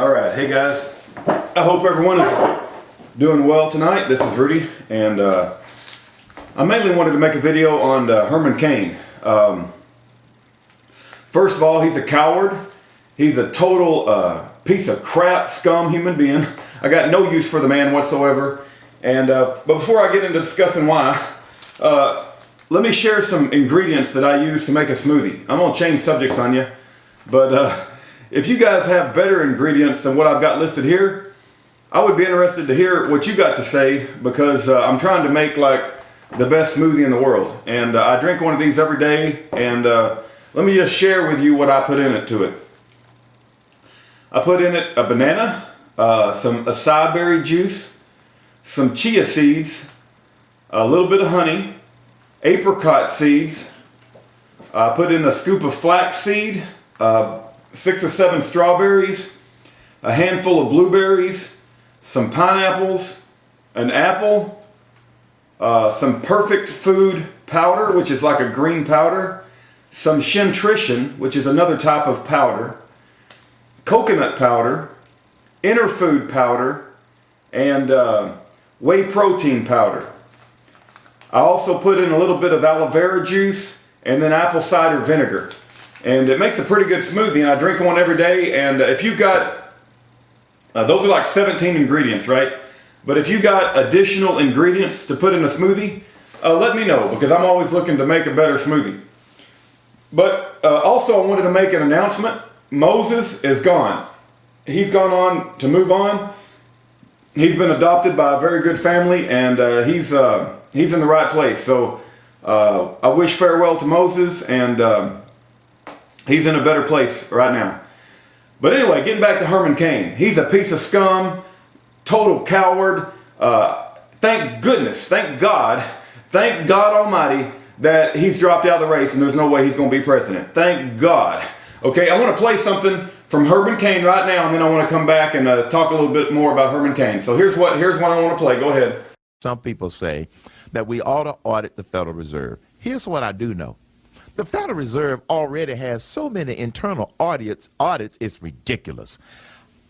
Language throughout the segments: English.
All right, hey guys. I hope everyone is doing well tonight. This is Rudy, and I mainly wanted to make a video on Herman Cain. First of all, he's a coward. He's a total piece of crap, scum human being. I got no use for the man whatsoever. And but before I get into discussing why, let me share some ingredients that I use to make a smoothie. I'm gonna change subjects on you, but if you guys have better ingredients than what I've got listed here, I would be interested to hear what you got to say, because I'm trying to make like the best smoothie in the world. And I drink one of these every day, and let me just share with you what I put in it to it. I put in it a banana, some acai berry juice, some chia seeds, a little bit of honey, apricot seeds. I put in a scoop of flax seed, 6 or 7 strawberries, a handful of blueberries, some pineapples, an apple, some perfect food powder, which is like a green powder, some shintrition, which is another type of powder, coconut powder, inner food powder, and whey protein powder. I also put in a little bit of aloe vera juice and then apple cider vinegar. And it makes a pretty good smoothie, and I drink one every day. And if you've got, those are like 17 ingredients, right? But if you got additional ingredients to put in a smoothie, let me know, because I'm always looking to make a better smoothie. But also I wanted to make an announcement. Moses is gone. He's gone on to move on. He's been adopted by a very good family, and he's in the right place. So I wish farewell to Moses, and he's in a better place right now. But anyway, getting back to Herman Cain. He's a piece of scum, total coward. Thank goodness, thank God Almighty that he's dropped out of the race and there's no way he's going to be president. Thank God. Okay, I want to play something from Herman Cain right now, and then I want to come back and talk a little bit more about Herman Cain. So here's what I want to play. Go ahead. Some people say that we ought to audit the Federal Reserve. Here's what I do know. The Federal Reserve already has so many internal audits, it's ridiculous.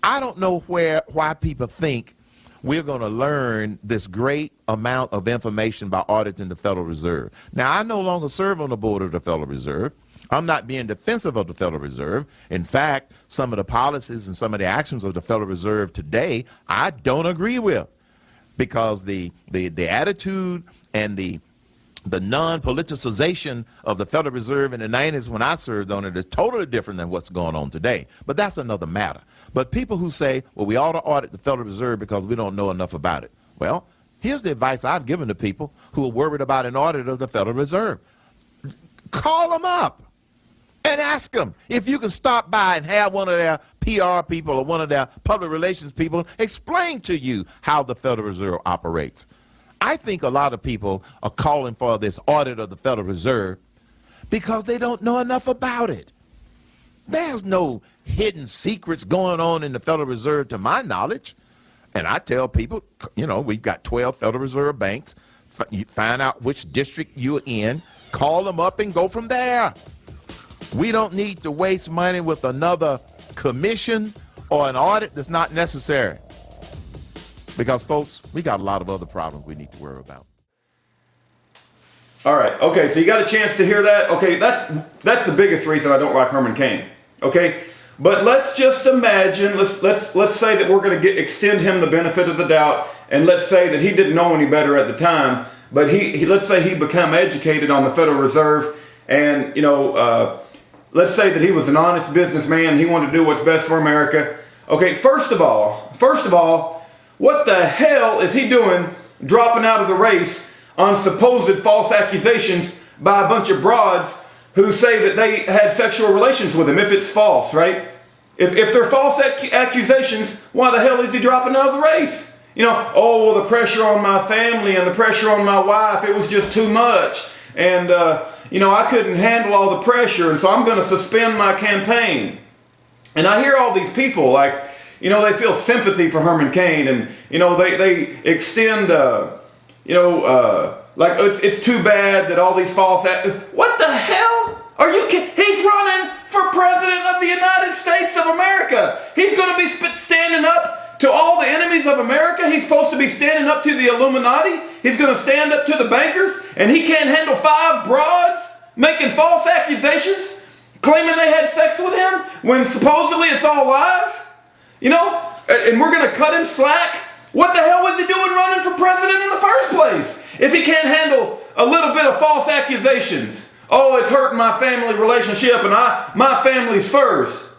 I don't know why people think we're going to learn this great amount of information by auditing the Federal Reserve. Now, I no longer serve on the board of the Federal Reserve. I'm not being defensive of the Federal Reserve. In fact, some of the policies and some of the actions of the Federal Reserve today, I don't agree with, because the attitude and the non-politicization of the Federal Reserve in the 90s when I served on it is totally different than what's going on today. But that's another matter. But people who say, well, we ought to audit the Federal Reserve because we don't know enough about it. Well, here's the advice I've given to people who are worried about an audit of the Federal Reserve. Call them up and ask them if you can stop by and have one of their PR people or one of their public relations people explain to you how the Federal Reserve operates. I think a lot of people are calling for this audit of the Federal Reserve because they don't know enough about it. There's no hidden secrets going on in the Federal Reserve to my knowledge. And I tell people, you know, we've got 12 Federal Reserve banks. You find out which district you're in, call them up and go from there. We don't need to waste money with another commission or an audit that's not necessary. Because, folks, we got a lot of other problems we need to worry about. All right. Okay, so you got a chance to hear that. Okay, that's the biggest reason I don't like Herman Cain. Okay, but let's just imagine. Let's say that we're going to extend him the benefit of the doubt, and let's say that he didn't know any better at the time. But let's say he became educated on the Federal Reserve, and let's say that he was an honest businessman. He wanted to do what's best for America. Okay, first of all. What the hell is he doing dropping out of the race on supposed false accusations by a bunch of broads who say that they had sexual relations with him, if it's false, right? If they're false accusations, why the hell is he dropping out of the race? You know, oh, well, the pressure on my family and the pressure on my wife, it was just too much. And, I couldn't handle all the pressure, and so I'm going to suspend my campaign. And I hear all these people like, they feel sympathy for Herman Cain, and, they extend, like it's too bad that all these false what the hell? Are you kidding? He's running for president of the United States of America. He's going to be to all the enemies of America, he's supposed to be standing up to the Illuminati. He's going to stand up to the bankers, and he can't handle 5 broads making false accusations, claiming they had sex with him when supposedly it's all lies. You know, and we're going to cut him slack. What the hell was he doing running for president in the first place if he can't handle a little bit of false accusations? Oh, it's hurting my family relationship, and my family's first.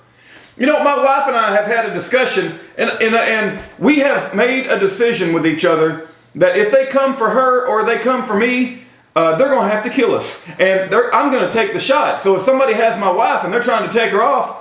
You know, my wife and I have had a discussion, and we have made a decision with each other that if they come for her or they come for me, they're going to have to kill us. And I'm going to take the shot. So if somebody has my wife and they're trying to take her off,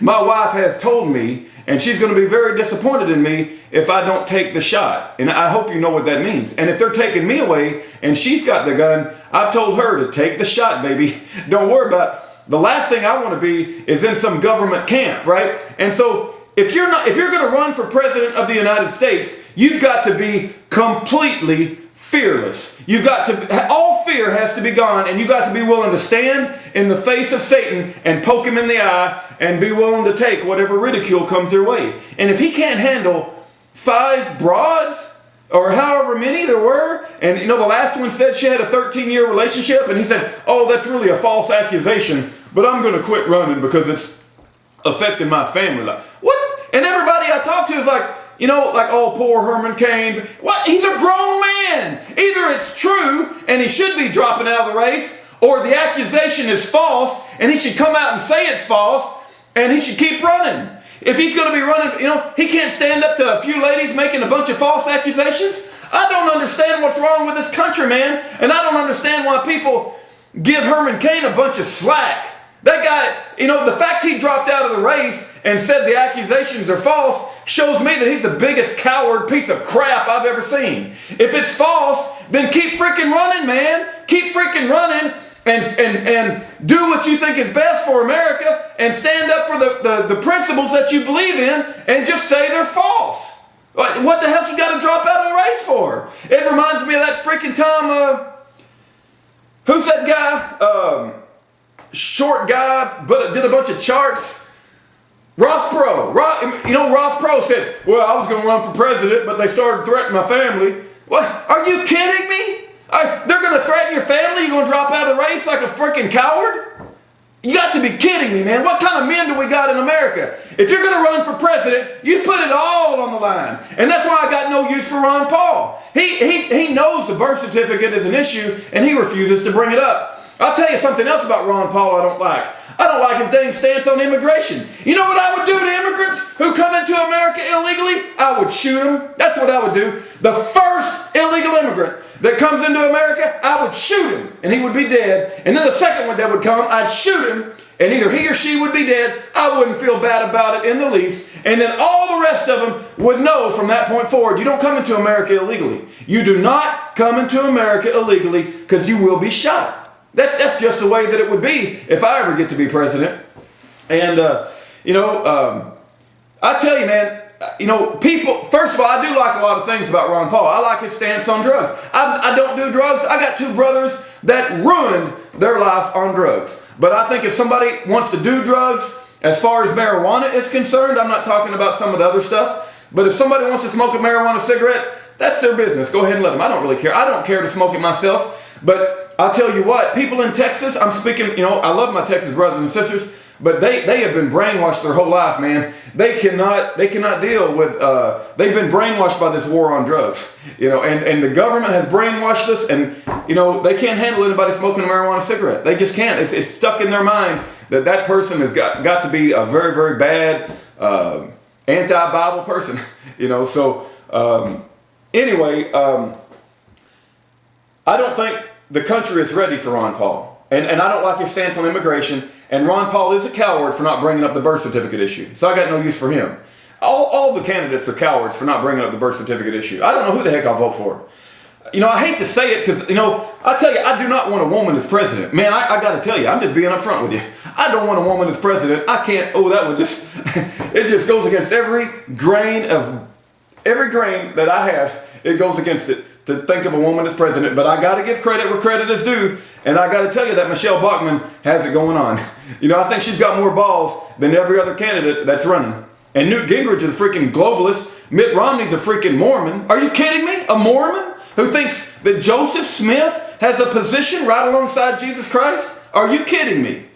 my wife has told me, and she's going to be very disappointed in me if I don't take the shot. And I hope you know what that means. And if they're taking me away and she's got the gun, I've told her to take the shot, baby. Don't worry about it. The last thing I want to be is in some government camp, right? And so if you're going to run for president of the United States, you've got to be completely fearless. You've got to, all fear has to be gone, and you've got to be willing to stand in the face of Satan and poke him in the eye and be willing to take whatever ridicule comes their way. And if he can't handle 5 broads, or however many there were, and you know, the last one said she had a 13-year relationship, and he said, oh, that's really a false accusation, but I'm going to quit running because it's affecting my family life. What? And everybody I talk to is like, you know, like, oh, poor Herman Cain. What? He's a grown man. Either it's true, and he should be dropping out of the race, or the accusation is false, and he should come out and say it's false, and he should keep running. If he's going to be running, you know, he can't stand up to a few ladies making a bunch of false accusations. I don't understand what's wrong with this country, man. And I don't understand why people give Herman Cain a bunch of slack. That guy, you know, the fact he dropped out of the race and said the accusations are false shows me that he's the biggest coward piece of crap I've ever seen. If it's false, then keep freaking running, man. Keep freaking running. And do what you think is best for America and stand up for the principles that you believe in and just say they're false. What the hell you got to drop out of the race for? It reminds me of that freaking time, who's that guy? Short guy, but did a bunch of charts. Ross Perot. You know, Ross Perot said, well, I was going to run for president, but they started threatening my family. What? Are you kidding me? They're going to threaten your family? You're going to drop out of the race like a freaking coward? You got to be kidding me, man. What kind of men do we got in America? If you're going to run for president, you put it all on the line. And that's why I got no use for Ron Paul. He knows the birth certificate is an issue, and he refuses to bring it up. I'll tell you something else about Ron Paul I don't like. I don't like his dang stance on immigration. You know what I would do to immigrants who come into America illegally? I would shoot them. That's what I would do. The first illegal immigrant that comes into America, I would shoot him, and he would be dead. And then the second one that would come, I'd shoot him, and either he or she would be dead. I wouldn't feel bad about it in the least. And then all the rest of them would know from that point forward, you don't come into America illegally. You do not come into America illegally because you will be shot. That's just the way that it would be if I ever get to be president. And, I tell you, man, you know, people, first of all, I do like a lot of things about Ron Paul. I like his stance on drugs. I don't do drugs. I got 2 brothers that ruined their life on drugs. But I think if somebody wants to do drugs, as far as marijuana is concerned, I'm not talking about some of the other stuff, but if somebody wants to smoke a marijuana cigarette, that's their business. Go ahead and let them. I don't really care. I don't care to smoke it myself, but I'll tell you what, people in Texas, I'm speaking, you know, I love my Texas brothers and sisters, but they have been brainwashed their whole life, man. They cannot deal with, they've been brainwashed by this war on drugs, you know, and the government has brainwashed us, and, you know, they can't handle anybody smoking a marijuana cigarette. They just can't. It's stuck in their mind that person has got to be a very, very bad, anti-Bible person, you know, so, anyway, I don't think the country is ready for Ron Paul. And I don't like his stance on immigration. And Ron Paul is a coward for not bringing up the birth certificate issue. So I got no use for him. All the candidates are cowards for not bringing up the birth certificate issue. I don't know who the heck I'll vote for. You know, I hate to say it because, you know, I tell you, I do not want a woman as president. Man, I got to tell you, I'm just being upfront with you. I don't want a woman as president. I can't, that would just, it just goes against every grain that I have. It goes against it to think of a woman as president, but I got to give credit where credit is due, and I got to tell you that Michelle Bachmann has it going on. You know, I think she's got more balls than every other candidate that's running. And Newt Gingrich is a freaking globalist. Mitt Romney's a freaking Mormon. Are you kidding me? A Mormon who thinks that Joseph Smith has a position right alongside Jesus Christ? Are you kidding me?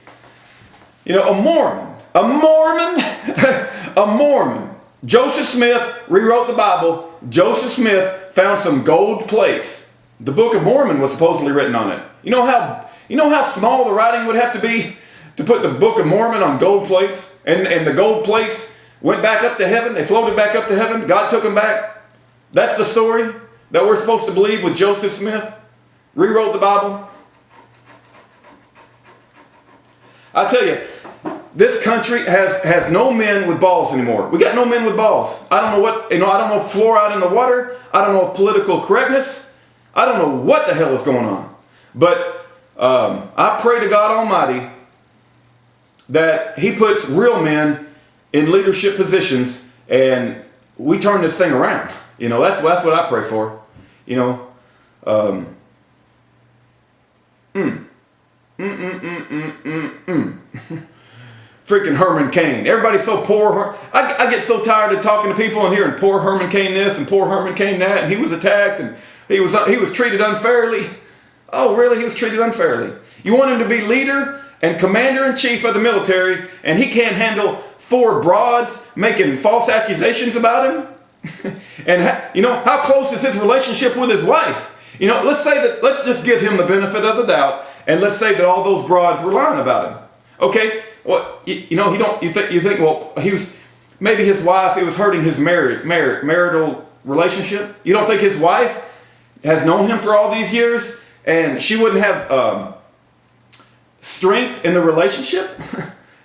You know, a Mormon. A Mormon? A Mormon. Joseph Smith rewrote the Bible. Joseph Smith found some gold plates. The Book of Mormon was supposedly written on it. You know how small the writing would have to be to put the Book of Mormon on gold plates? And the gold plates went back up to heaven. They floated back up to heaven. God took them back. That's the story that we're supposed to believe with Joseph Smith. Rewrote the Bible. I tell you, this country has no men with balls anymore. We got no men with balls. I don't know what, I don't know if fluoride in the water. I don't know if political correctness. I don't know what the hell is going on. But I pray to God Almighty that He puts real men in leadership positions and we turn this thing around. You know, that's what I pray for. You know, freaking Herman Cain. Everybody's so poor. I get so tired of talking to people and hearing poor Herman Cain this and poor Herman Cain that, and he was attacked and he was treated unfairly. Oh, really? He was treated unfairly. You want him to be leader and commander-in-chief of the military, and he can't handle 4 broads making false accusations about him? And how close is his relationship with his wife? You know, let's just give him the benefit of the doubt, and let's say that all those broads were lying about him. Okay, well, you think well, maybe his wife, it was hurting his marital relationship. You don't think his wife has known him for all these years, and she wouldn't have strength in the relationship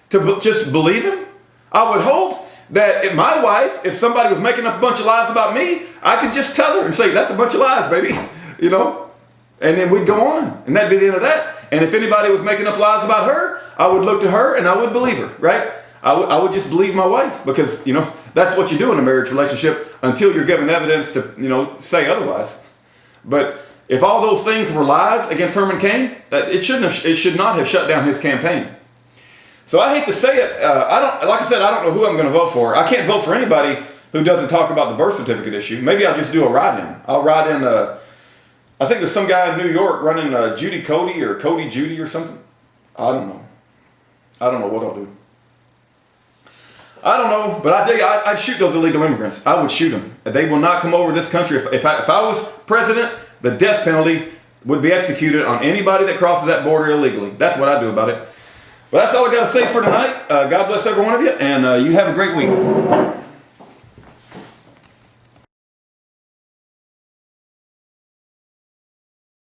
to just believe him? I would hope that if my wife, if somebody was making up a bunch of lies about me, I could just tell her and say, that's a bunch of lies, baby. You know? And then we'd go on. And that'd be the end of that. And if anybody was making up lies about her, I would look to her and I would believe her, right? I would just believe my wife because, that's what you do in a marriage relationship until you're given evidence to, say otherwise. But if all those things were lies against Herman Cain, it should not have shut down his campaign. So I hate to say it. I don't know who I'm going to vote for. I can't vote for anybody who doesn't talk about the birth certificate issue. Maybe I'll just do a write-in. I'll write in, I think there's some guy in New York running Judy Cody or Cody Judy or something. I don't know. I don't know what I'll do. I don't know, but I tell you, I'd shoot those illegal immigrants. I would shoot them. They will not come over this country. If I was president, the death penalty would be executed on anybody that crosses that border illegally. That's what I do about it. But that's all I got to say for tonight. God bless every one of you, and you have a great week.